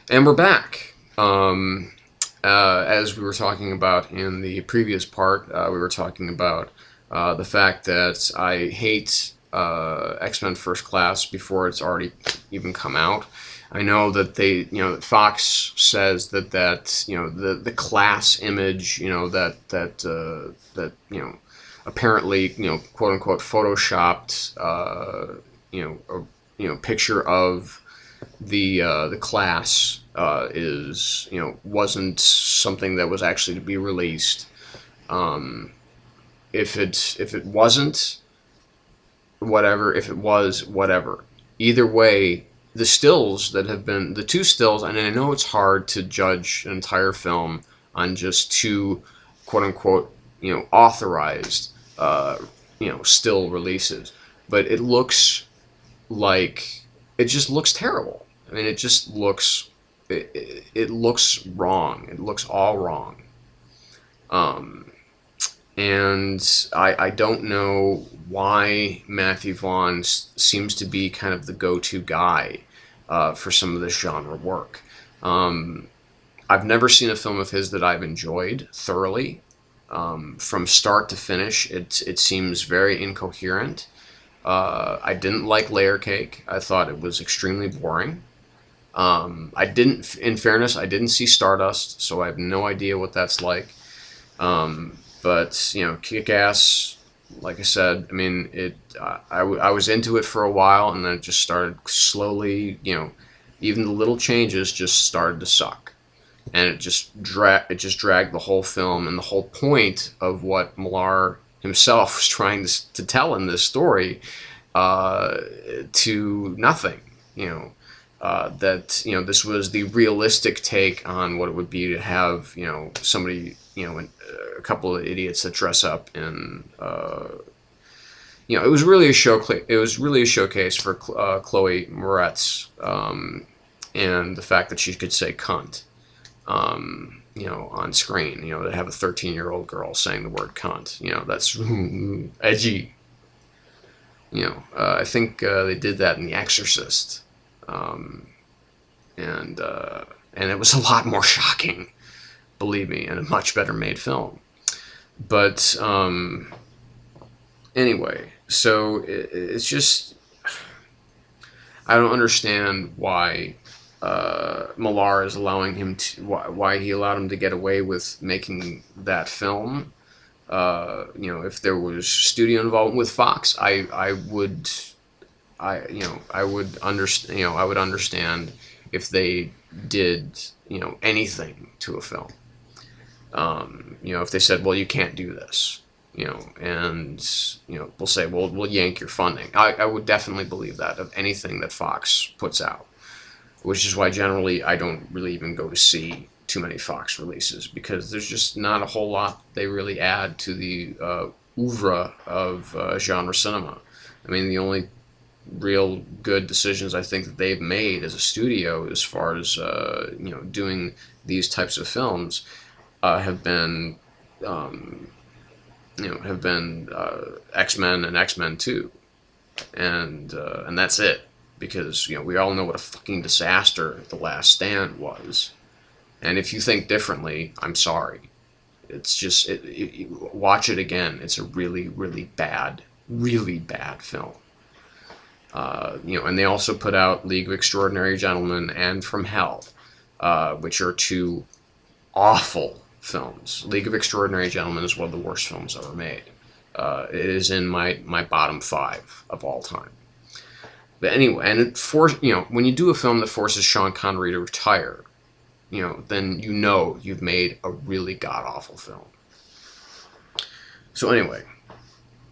And we're back. As we were talking about in the previous part, we were talking about the fact that I hate X-Men First Class before it's already even come out. I know that Fox says the class image, apparently, quote unquote, photoshopped, picture of the class is wasn't something that was actually to be released. If it wasn't, whatever. If it was, whatever. Either way, the two stills, and I know it's hard to judge an entire film on just two quote unquote authorized still releases, but it just looks terrible. I mean, it looks wrong. It looks all wrong. And I don't know why Matthew Vaughn seems to be kind of the go-to guy for some of this genre work. I've never seen a film of his that I've enjoyed thoroughly. From start to finish, it seems very incoherent. I didn't like Layer Cake. I thought it was extremely boring. In fairness, I didn't see Stardust, so I have no idea what that's like. But Kick-Ass, like I said, I mean, I was into it for a while, and then it just started slowly, even the little changes just started to suck. And it just dragged the whole film, and the whole point of what Millar himself was trying to tell in this story to nothing. This was the realistic take on what it would be to have somebody, a couple of idiots that dress up in it was really a showcase for Chloe Moretz, and the fact that she could say cunt on screen, to have a 13-year-old girl saying the word cunt, that's edgy. I think they did that in The Exorcist, and it was a lot more shocking, believe me, and a much better made film. But anyway, so it's just, I don't understand why Millar is allowing him to, why he allowed him to get away with making that film. If there was studio involvement with Fox, I would understand. I would understand if they did anything to a film. If they said, well, you can't do this, and we'll say, well, we'll yank your funding. I would definitely believe that of anything that Fox puts out, which is why generally I don't really even go to see too many Fox releases, because there's just not a whole lot they really add to the oeuvre of genre cinema. I mean, the only real good decisions I think that they've made as a studio as far as doing these types of films have been X-Men and X-Men 2, and that's it, because we all know what a fucking disaster The Last Stand was. And if you think differently, I'm sorry. It's just watch it again. It's a really, really bad film. And they also put out League of Extraordinary Gentlemen and From Hell, which are two awful films. League of Extraordinary Gentlemen is one of the worst films ever made. It is in my bottom 5 of all time. But anyway, and when you do a film that forces Sean Connery to retire, then you've made a really god-awful film. So anyway,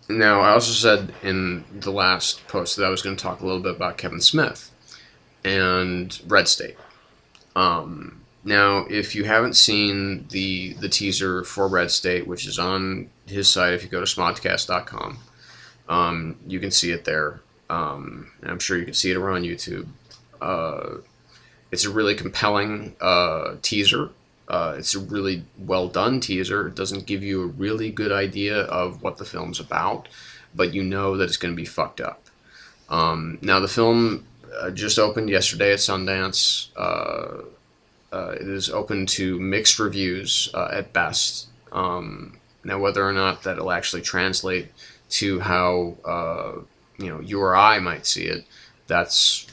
now I also said in the last post that I was going to talk a little bit about Kevin Smith and Red State. Now, if you haven't seen the teaser for Red State, which is on his site, if you go to smodcast.com, you can see it there. And I'm sure you can see it around YouTube. It's a really compelling teaser. It's a really well done teaser. It doesn't give you a really good idea of what the film's about, but you know that it's going to be fucked up. Now, the film just opened yesterday at Sundance. it is open to mixed reviews at best. Now, whether or not that'll actually translate to how you or I might see it, that's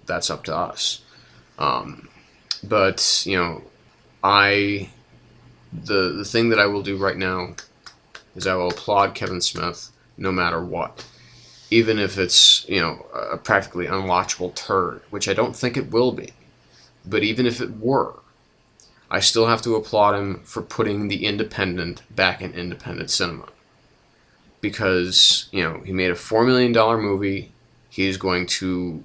that's up to us. But I the thing that I will do right now is I will applaud Kevin Smith no matter what, even if it's a practically unwatchable turd, which I don't think it will be. But even if it were, I still have to applaud him for putting the independent back in independent cinema. Because, he made a $4 million movie. He's going to,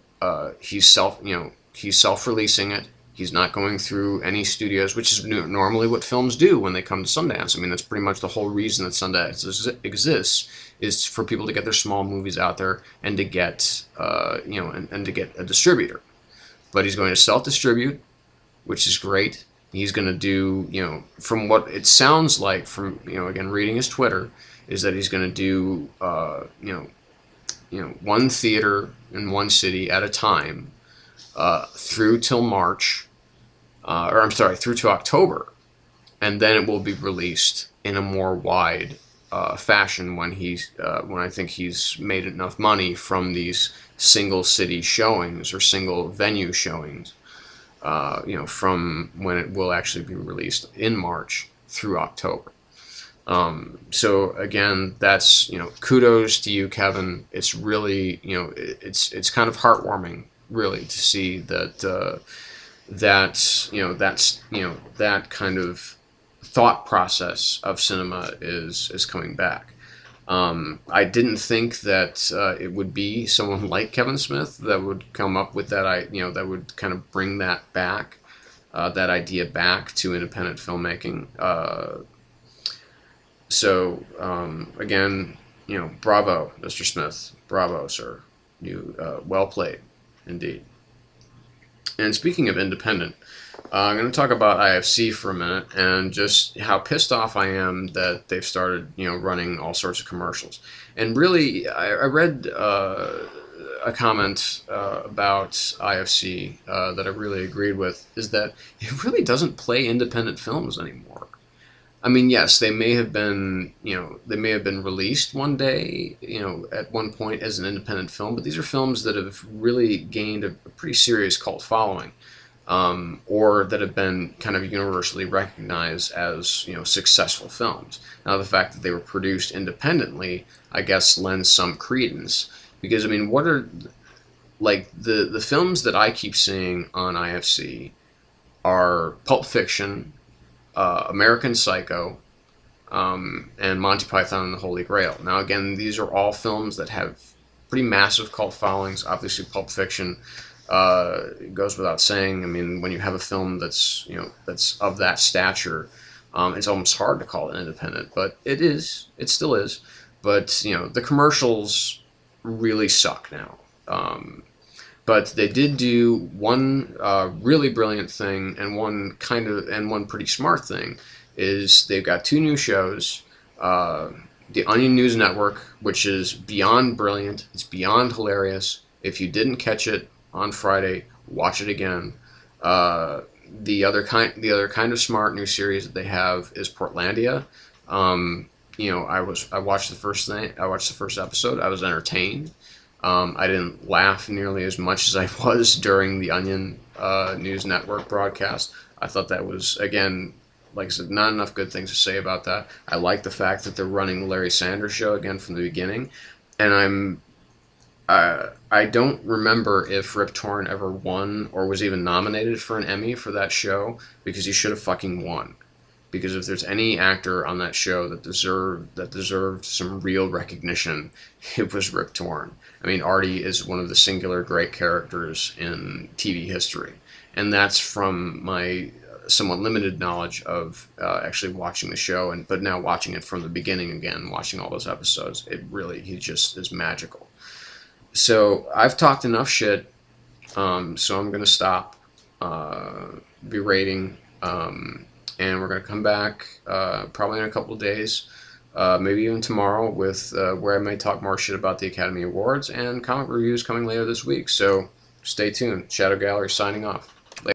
he's self-releasing it. He's not going through any studios, which is normally what films do when they come to Sundance. I mean, that's pretty much the whole reason that Sundance exists, is for people to get their small movies out there and to get, and to get a distributor. But he's going to self-distribute, which is great. He's going to do, from what it sounds like from, again, reading his Twitter, is that he's going to do, one theater in one city at a time through till March, or I'm sorry, through to October, and then it will be released in a more wide fashion when I think he's made enough money from these single city showings or single venue showings, from when it will actually be released in March through October. So again, that's, kudos to you, Kevin. It's really, it's kind of heartwarming, really, to see that, that kind of thought process of cinema is coming back. I didn't think that it would be someone like Kevin Smith that would come up with that, that would kind of bring that back, that idea back to independent filmmaking. So again, bravo, Mr. Smith, bravo, sir. You well played, indeed. And speaking of independent, I'm going to talk about IFC for a minute and just how pissed off I am that they've started, running all sorts of commercials. And really, I read a comment about IFC that I really agreed with, is that it really doesn't play independent films anymore. I mean, yes, they may have been, released one day, at one point as an independent film, but these are films that have really gained a pretty serious cult following, or that have been kind of universally recognized as, successful films. Now, the fact that they were produced independently, I guess, lends some credence, because, I mean, what are, like, the films that I keep seeing on IFC are Pulp Fiction, American Psycho, and Monty Python and the Holy Grail. Now, again, these are all films that have pretty massive cult followings. Obviously, Pulp Fiction goes without saying. I mean, when you have a film that's that's of that stature, it's almost hard to call it independent, but it is. It still is. But the commercials really suck now. But they did do one really brilliant thing, and one pretty smart thing, is they've got 2 new shows. The Onion News Network, which is beyond brilliant. It's beyond hilarious. If you didn't catch it on Friday, watch it again. The other kind of smart new series that they have is Portlandia. I watched the first episode. I was entertained. I didn't laugh nearly as much as I was during the Onion News Network broadcast. I thought that was, again, like I said, not enough good things to say about that. I like the fact that they're running the Larry Sanders Show again from the beginning. And I don't remember if Rip Torn ever won or was even nominated for an Emmy for that show, because he should have fucking won. Because if there's any actor on that show that deserved some real recognition, it was Rip Torn. I mean, Artie is one of the singular great characters in TV history, and that's from my somewhat limited knowledge of actually watching the show, but now watching it from the beginning again, watching all those episodes, he just is magical. So I've talked enough shit, so I'm gonna stop berating. And we're going to come back probably in a couple of days, maybe even tomorrow, with where I may talk more shit about the Academy Awards and comic reviews coming later this week. So stay tuned. Shadow Gallery signing off.